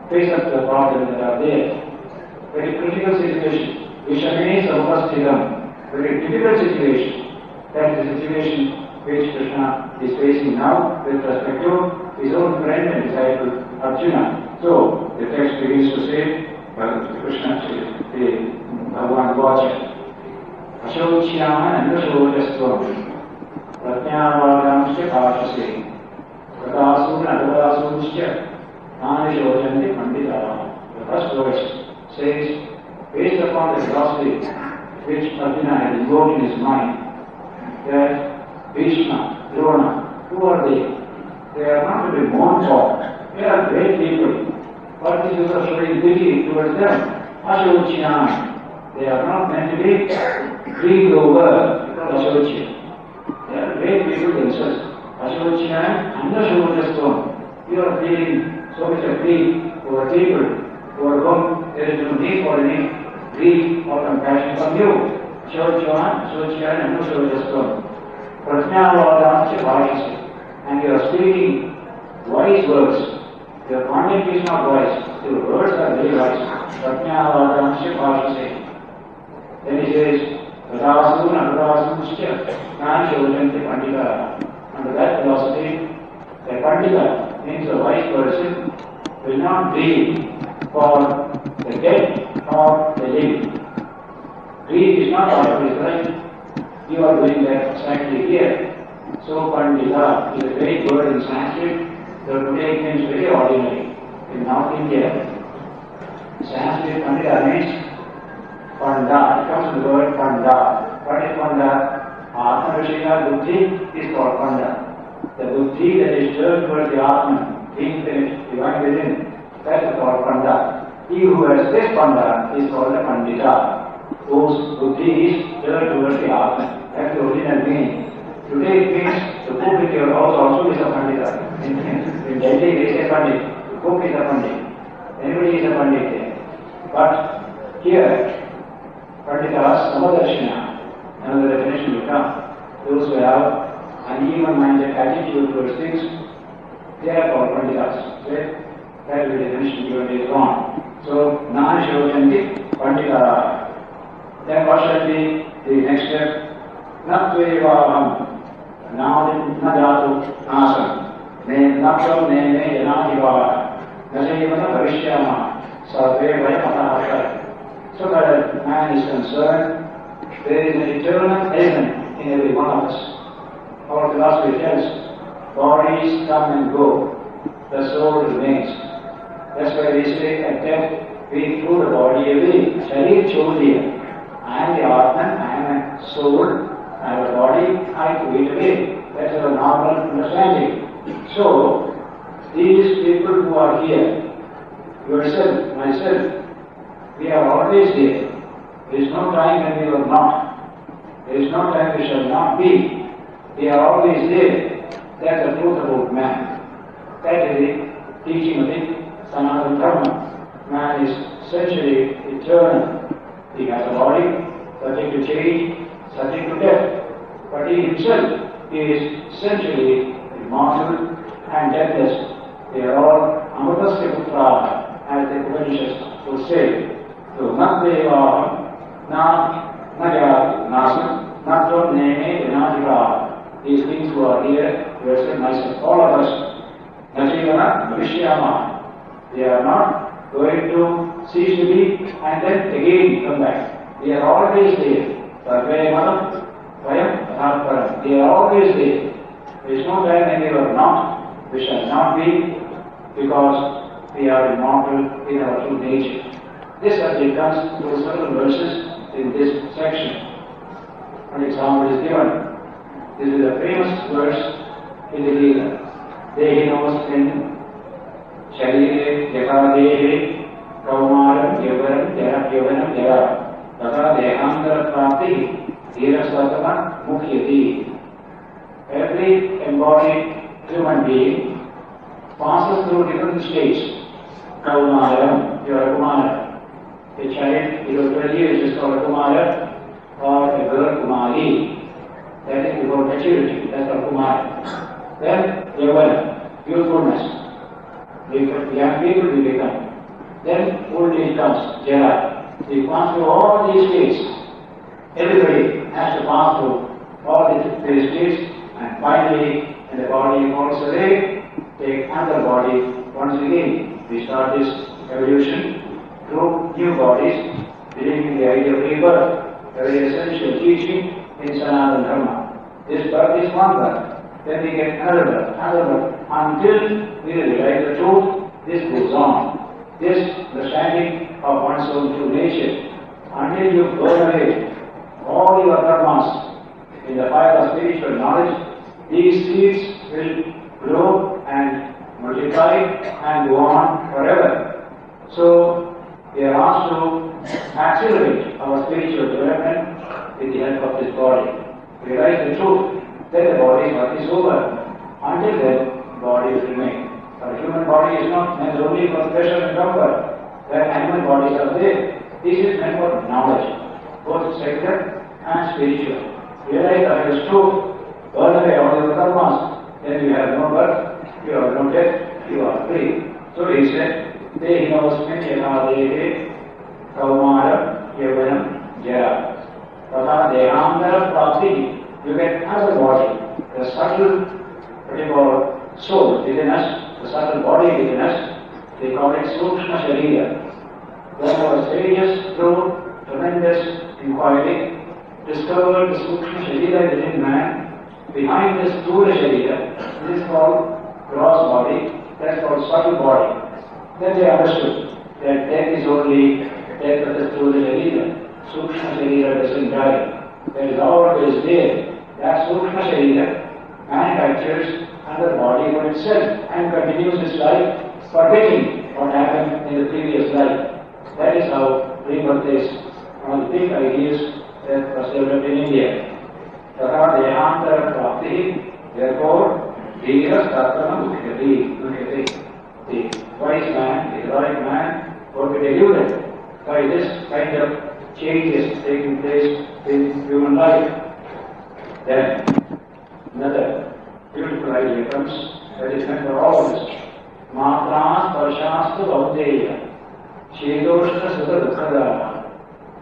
face up the problems that are there. Very critical situation. Vishamini Sampasthidam. Very difficult situation. That is the situation which Krishna is facing now with respect to his own friend and disciple Arjuna. So the text begins to say, Krishna says, Bhagavan Vacha. Ashochyama Nandashojastvam. Pratnyavadamsya Bhashase. Pratasun Adavasunshya. Nanashojanti Pandita. The first verse says, based upon the philosophy which Arjuna had invoked in his mind, that Bhishma, Drona, who are they? They are not to be mourned for. They are great people. What is the use of showing pity towards them? Ashochyam. They are not meant to be grieved over because Ashochyam. They are great people themselves. Ashochyam and Ashochyam. You are feeling so much of grief over people for whom there is no need for any grief or compassion from you. Ashochyam and Ashochyam. Pratnyavadamsya Bhashase. And you are speaking wise words. Your content is not wise. Your words are very wise. Pratnyavadamsya Bhashase. Then he says, Pratasun Adavasunshya Nanashojanti Pandita. Under that philosophy, a Pandita means a wise person will not grieve for the dead or the living. Grief is not always right. You are doing that exactly here. So Pandita is a great word in Sanskrit, though today it means very ordinary. In North India, Sanskrit Pandita means Panda. It comes from the word Panda. What is Panda? Atma Vishaya Buddhi is called Panda. The Buddhi that is turned towards the Atman, being finished, divine within, that is called Panda. He who has this Panda is called a Pandita, whose Buddhi is turned towards the Atman. That's the original meaning. Today it means the cook in your house also is a Pandita. In Delhi they say Pandit, the cook is a Pandit. Anybody is a Pandit there. But here, Panditas, Samadarshina, another definition will come. Those who have an even-minded attitude towards things, they are called Panditas. That will be the definition given later on. So, Nanashojanti Pandita. Then what shall be the next step? Natvevaham. Nadatu Nasam. Napsam Neme Yanadivah. Nasayamana Bhavishyama. Sarve Vayamata. So that man is concerned, there is an eternal element in every one of us. Our philosophy tells, bodies come and go, the soul remains. That's why we say at death, we threw the body away. Sharir Chodhiya. I am the Atman, I am a soul, I have a body, I threw it away. That's our normal understanding. So, these people who are here, yourself, myself, we are always there. There is no time when we are not. There is no time we shall not be. We are always there. That's the truth about man. That is the teaching of the Sanatana Dharma. Man is essentially eternal. He has a body, subject to change, subject to death. But he himself is essentially immortal and deathless. They are all Amritasya Putra, as the Upanishads would say. So, Natvevaham, Naja Nasam, Natvam Neme Yanadiva. These things who are here, yourself, myself, all of us, Nachivana Bhavishyama. They are not going to cease to be and then again come back. They are always there. Sarve Madam, Vayam, Atharparam. They are always there. There is no time when they were not, we shall not be, because we are immortal in our true nature. This subject comes through several verses in this section. An example is given. This is a famous verse in the Gita. Dehinosmin Sharire Yakadehe Kaumaram Yavaram Yavanam Yara Tata Dehantara Prapti Dhirasvatama Mukhyati. Every embodied human being passes through different stages. Kaumaram, you are a Kumara. A child below 12 years is called a Kumara, or a girl Kumari. That is before maturity, that's called Kumara. Then Yavana, youthfulness. Young people will become. Then old age comes, Jara. We pass through all these stages. Everybody has to pass through all these stages, and finally, when the body falls away, take another body. Once again, we start this evolution through new bodies, believing the idea of rebirth, a very essential teaching in Sanatana Dharma. This birth is one birth. Then we get another birth, until we realize the truth. This goes on. This understanding of one's own true nature, until you burn away all your karmas in the fire of spiritual knowledge, these seeds will grow and multiply and go on forever. So we are asked to accelerate our spiritual development with the help of this body. Realize the truth. Then the body's work is over. Until then, body will remain. Our human body is not meant only for pleasure and comfort. Where animal bodies are there, this is meant for knowledge, both secular and spiritual. Realize that it is true. Burn away all your karmas. Then you have no birth, you have no death, you are free. So he said, Dehinosmin Yakadehe Kaumaram Yavanam Jara. Tata Dehantara Prapti. You get another body, the subtle, what you call soul within us, the subtle body within us, they call it Sukshma Sharira. When our sages, through tremendous inquiry, discovered the Sukshma Sharira within man, behind this Sthula Sharira, this is called gross body, that's called subtle body. Then they understood that death is only death of the Sthula Sharira. Sukshma Sharira doesn't die. That is always there. That Sukshma Sharira manufactures another body for itself and continues its life, forgetting what happened in the previous life. That is how rebirth is one of the big ideas that was developed in India. Tata Dehantara Prapti, therefore, Dhiras Tattvana Mukhyati. The wise man, the heroic man, would be deluded by this kind of changes taking place in human life. Then another beautiful idea comes that is meant for all of us. Matras Parshastu Bhauteya Shedoshna Sutta Dukkada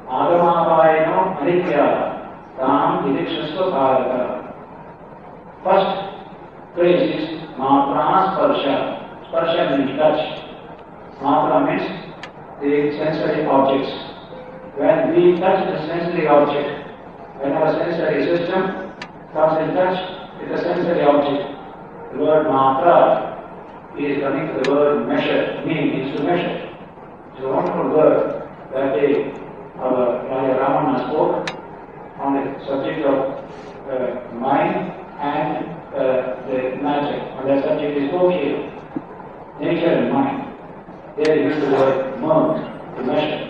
Agamavayano Anitya Tam Didikshasva Bharata. First phrase is Matras Parsha. Parsha means touch. Matra means the sensory objects. When we touch the sensory object, when our sensory system comes in touch with the sensory object, the word matra is coming to the word measure, meaning is to measure. It's a wonderful word that day our Raja Ramana spoke on the subject of mind and the matter. On that subject he spoke here, nature and mind. There he used the word merge, to measure.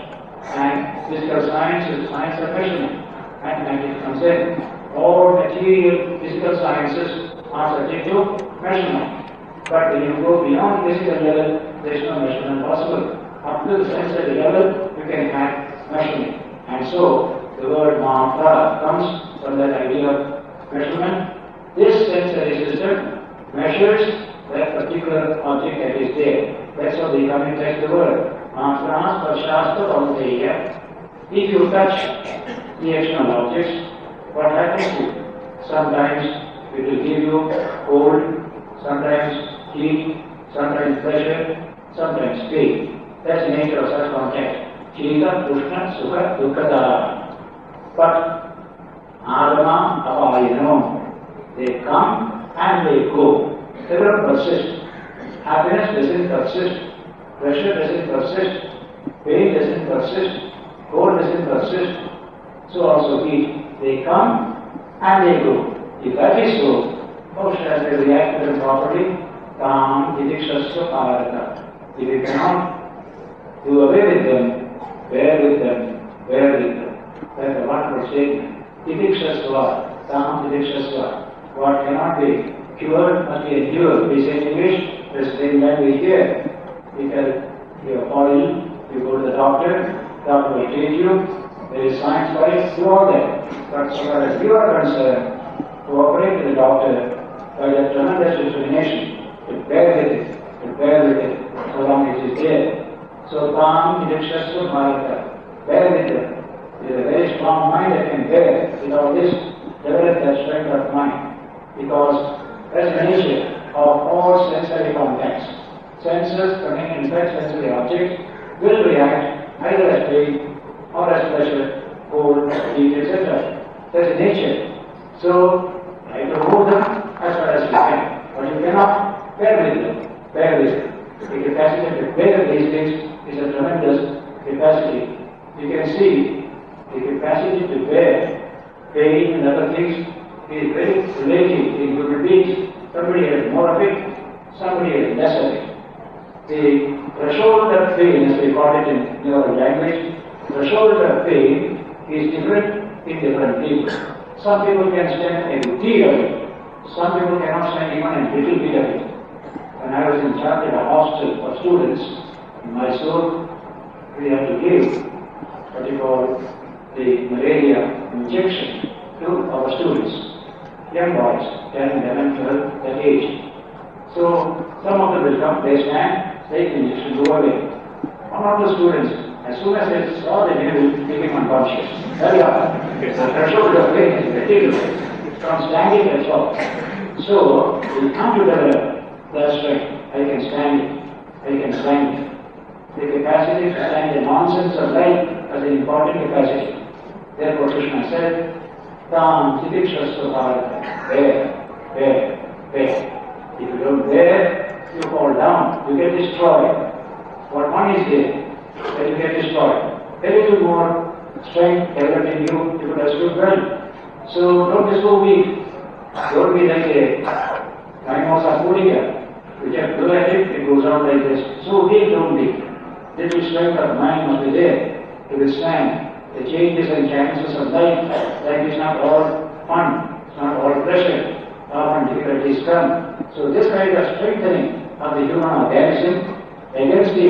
And physical science is science of measurement. Mathematics comes in. All material physical sciences are subject to measurement. But when you go beyond physical level, there is no measurement possible. Up to the sensory level, you can have measurement. And so, the word matra comes from that idea of measurement. This sensory system measures that particular object that is there. That's how they come in touch the word. Matras Parshasta Bhauteya. If you touch the external objects, what happens to you? Sometimes it will give you cold, sometimes heat, sometimes pleasure, sometimes pain. That's the nature of such contact. Chita, Krishna, Sukha, Dukkha. But Adama, Apayano, they come and they go. They don't persist. Happiness doesn't persist. Pleasure doesn't persist. Pain doesn't persist. Cold doesn't persist. So also heat. They come and they go. If that is so, how shall they react to them properly? Tam idikshasya parata. If you cannot do away with them, bear with them, bear with them. That's a wonderful statement. Idikshasya, tam idikshasya. What cannot be cured must be endured. We say in English, the same language here. Because you are falling, you go to the doctor will treat you, there is science for it, do all that. But so far as you are concerned, cooperate with the doctor by that tremendous determination to bear with it, so long as it is there. So Tam Idikshasya Bharata, bear with it. It is a very strong mind that can bear with all this, develop that strength of mind. Because that's the nature of all sensory contacts. Senses coming in fact sensory objects will react either as pain or as pleasure, cold, heat, etc. That's the nature. So, try to remove them as far as you can. But you cannot bear with them. Bear with them. The capacity to bear these things is a tremendous capacity. You can see the capacity to bear pain and other things is very relative in human beings. Somebody has more of it, somebody has less of it. The threshold of pain, as we call it in neural language, threshold of pain is different in different people. Some people can stand a good deal of it. Some people cannot stand even a little bit of it. When I was in charge of a hostel for students in Mysore, we had to give what you call the malaria injection to our students, young boys, 10, 11, 12, that age. So some of them will come, they stand, take the injection, go away. One of the students, as soon as they saw the needle, became unconscious. Very often. The threshold of pain is ridiculous. From standing that's all. So, we come to develop that strength. I can stand it. I can stand it. The capacity to stand the nonsense of life as an important capacity. Therefore, Krishna said, Tam Tidikshasya Bharata. Bear. If you don't bear, you fall down, you get destroyed. What one is there, then you get destroyed. Very little more strength developed in you, you could have stood well. So don't be so weak. Don't be like a Mimosa Puria. You just go at it goes on like this. So weak, don't be. Little strength of mind must be there to withstand the changes and chances of life. Life is not all fun, it's not all pleasure. Often difficulties come. So this kind of strengthening of the human organism against the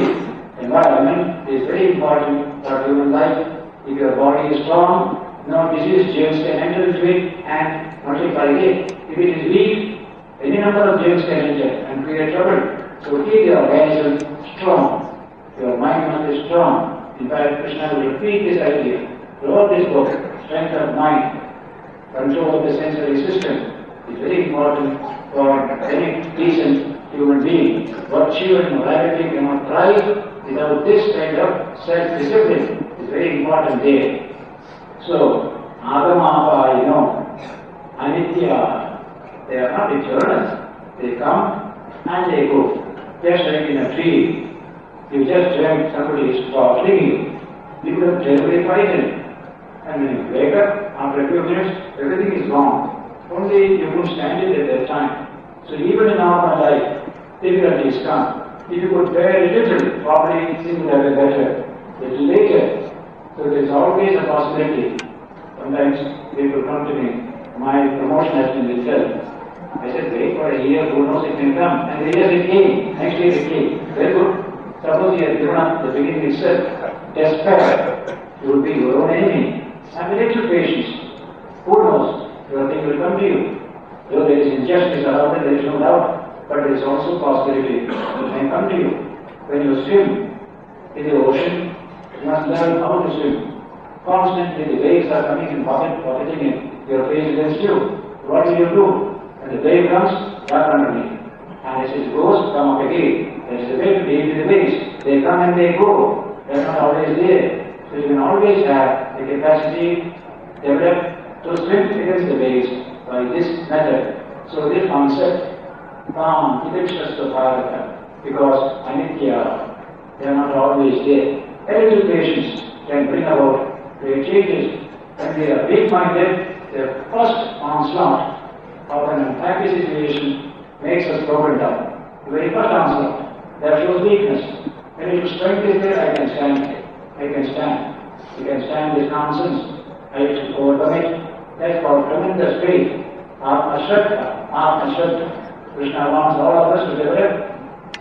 environment is very important for human life. If your body is strong, no disease germs can enter into it and multiply it. If it is weak, any number of germs can enter and create trouble. So keep the organism strong. Your mind must be strong. In fact, Krishna will repeat this idea throughout this book. Strength of mind, control of the sensory system is very important for any decent human being. Virtue and morality cannot thrive without this kind of self-discipline. It's very important there. So, Agama, Anitya, they are not eternal. They come and they go. Just like in a tree, you just dreamt somebody is throttling you. You could have terribly frightened. And when you wake up, after a few minutes, everything is gone. Only you couldn't stand it at that time. So even in our life, difficulties come. If you could bear a little, probably things would have been better. Little later. So there is always a possibility. Sometimes people come to me, my promotion has been withheld. I said, wait for a year, who knows it may come. And the year it came, next year it came. Very good. Suppose you had given up the beginning itself. Despair. You will be your own enemy. Have a little patience. Who knows? Your thing will come to you. Though there is injustice around it, there is no doubt, but there is also possibility it may come to you. When you swim in the ocean, you must learn how to swim. Constantly the waves are coming and pocketing in your face against you. What will you do? When the wave comes, duck underneath. And as it goes, come up again. There is a way to deal with the waves. They come and they go. They are not always there. So you can always have the capacity developed to swim against the waves by this method. So this concept, calm, idikshasya bharata, because anitya, they are not always there. Very little patience can bring about great changes. When they are weak-minded, their first onslaught of an unhappy situation makes us broken down. The very first onslaught, that shows weakness. When your strength is there, I can stand. I can stand. You can stand this nonsense. I should overcome it. That's called tremendous faith. Atma Shraddha. Atma Shraddha. Krishna wants all of us to develop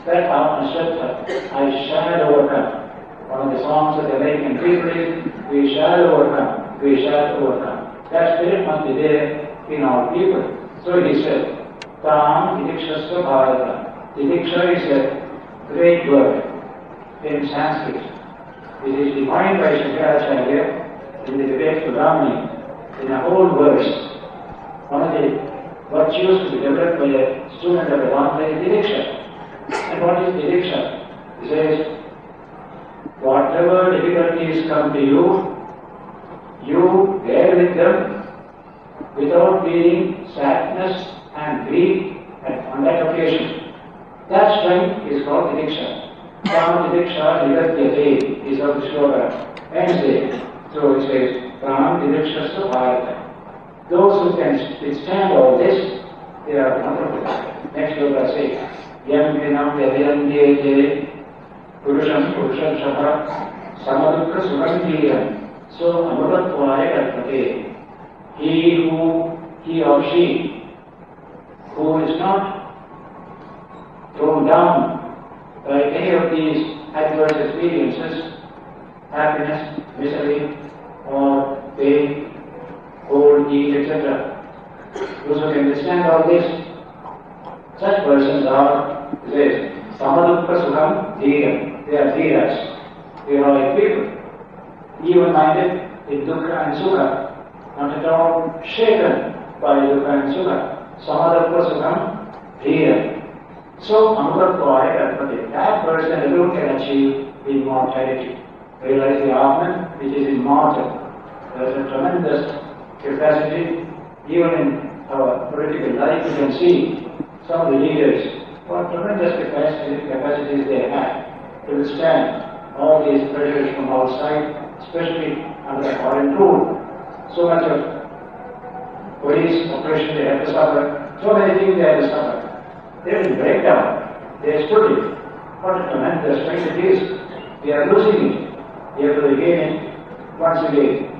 that Atma Shraddha. I shall overcome. One of the songs that the American people is, we shall overcome. We shall overcome. That spirit must be there in our people. So he said, Tam Idikshasya Bharata. Idiksha is a great word in Sanskrit. It is defined by Shankaracharya in the Vedic in a whole verse. One of the virtues to be developed by a student of Vedanta is Idiksha. And what is Idiksha? He says, whatever difficulties come to you, you bear with them without feeling sadness and grief on that occasion. That strength is called Idiksha. Pranam Idiksha Nigatyate is how the shloka ends there. So it says, Pranam Idikshasya Bharata. Those who can withstand all this, they are wonderful. Next shloka says, Yam Vinam Yadyandyete Purusham Shapha Samadukha Sukandiyam. So Amrutattvaya Karpate. He or she, who is not thrown down by any of these adverse experiences, happiness, misery, or pain, cold, heat, etc. Those who can withstand all this, such persons are, says, Samadukha Sukham Dhīram. They are Dhīras. They are like people. Even-minded in Dukkha and Sukha, not at all shaken by Dukkha and Sukha. Samadukha Sukham Dhīram. So, Amrutattvaya Karpate. That person alone can achieve immortality. Realize the Atman which is immortal. There is a tremendous capacity. Even in our political life, you can see some of the leaders, what tremendous capacities they have to withstand all these pressures from outside, especially under foreign rule. So much of police oppression they have to suffer, so many things they have to suffer. They will break down. They stood it. What a tremendous strength it is. We are losing it. We have to regain it once again.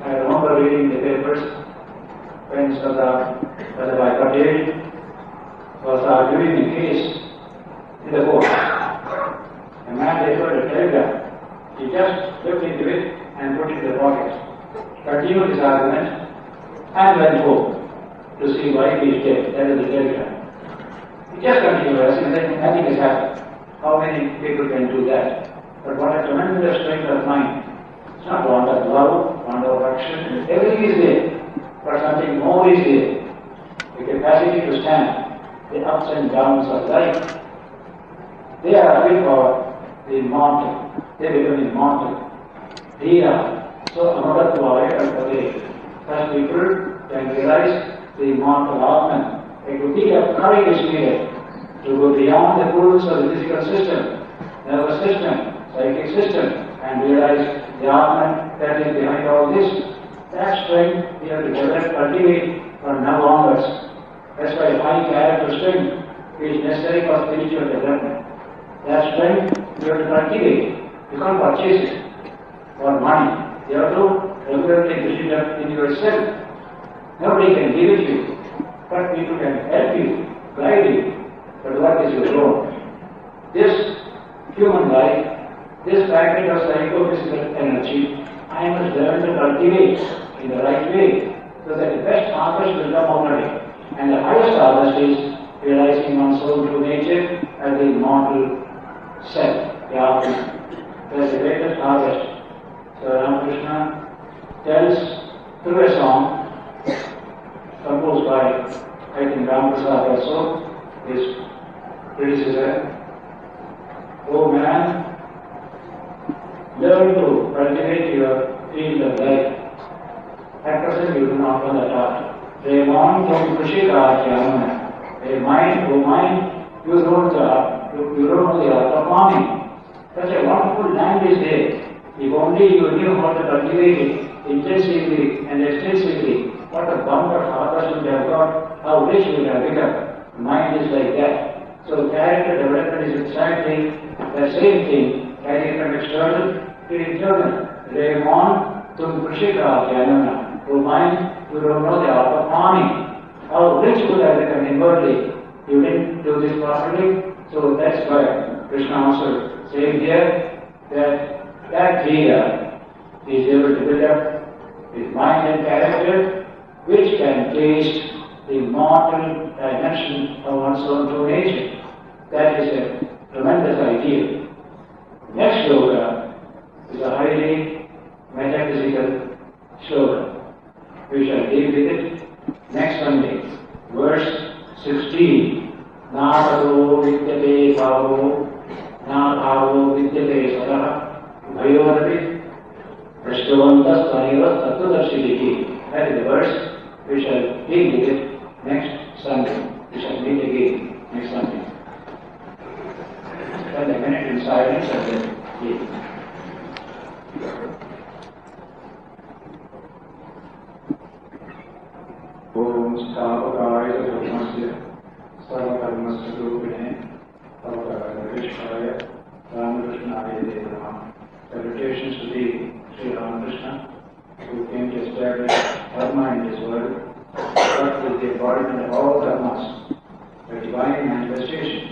I remember reading the papers when Sardar Devi was arguing a case in the court. A man delivered a telegram. He just looked into it and put it in the pocket. Continued his argument and went home to see why he is dead. That is the telegram. He just continued asking, nothing has happened. How many people can do that? But what a tremendous strength of mind. It's not want of love, want of action. Everything is there. But something more is there. The capacity to stand the ups and downs of life. They are fit for the immortal. They become immortal. Dhīra. So Amrutattvaya Karpate. Such people can realize the immortal Atman. They could think of courage is needed to go beyond the rules of the physical system, nervous system, psychic system, and realize the Atman that is behind all this. That strength we have to develop, cultivate from now onwards. That's why high character strength is necessary for spiritual development. That strength we have to cultivate. You can't purchase it for money. You have to regularly build it up in yourself. Nobody can give it to you, but people can help you, guide you. But what is your role? This human life, this packet of psychophysical energy, I must learn to cultivate in the right way, so that the best harvest will come out of it. And the highest harvest is realizing one's own true nature as the immortal self, the Atman. That is the greatest harvest. So Ramakrishna tells through a song composed by, I think, Ramakrishna also, his criticism. Oh man, learn to cultivate your field of life. At present you do not know that art. Raymond from Kushika Jnana. A mind, oh mind, you don't know the art of farming. Such a wonderful land is there. If only you knew how to cultivate it intensively and extensively, what a bumper harvest you would have got, how rich you would have become. Mind is like that. So character development is exactly the same thing, carrying from external to internal. Raymond tum Kushika Jnana. Oh mind, you don't know the art of farming. How rich you would have become inwardly. You didn't do this properly. So that's why Krishna also said here that leader is able to build up his mind and character, which can taste the mortal dimension of one's own true nature. That is a tremendous idea. Next sloka is a highly metaphysical sloka. We shall deal with it next Sunday. Verse 16. Nāvaro vidyate bhavo, nābhavo vidyate sadaha, bhayorapi, prashtavantas tanivas tattvadarshidiki. That is the verse. We shall deal with it next Sunday. We shall meet again next Sunday. Spend a minute in silence and then leave. Om Sthavakaya Dhammasya Sarvakarmasya Rupine Ramakrishna Ramakrishna-Vivekananda. Salutations to thee, Sri Ramakrishna, who came to establish Dharma in this world, but with the embodiment of all Dharmas, the divine manifestation.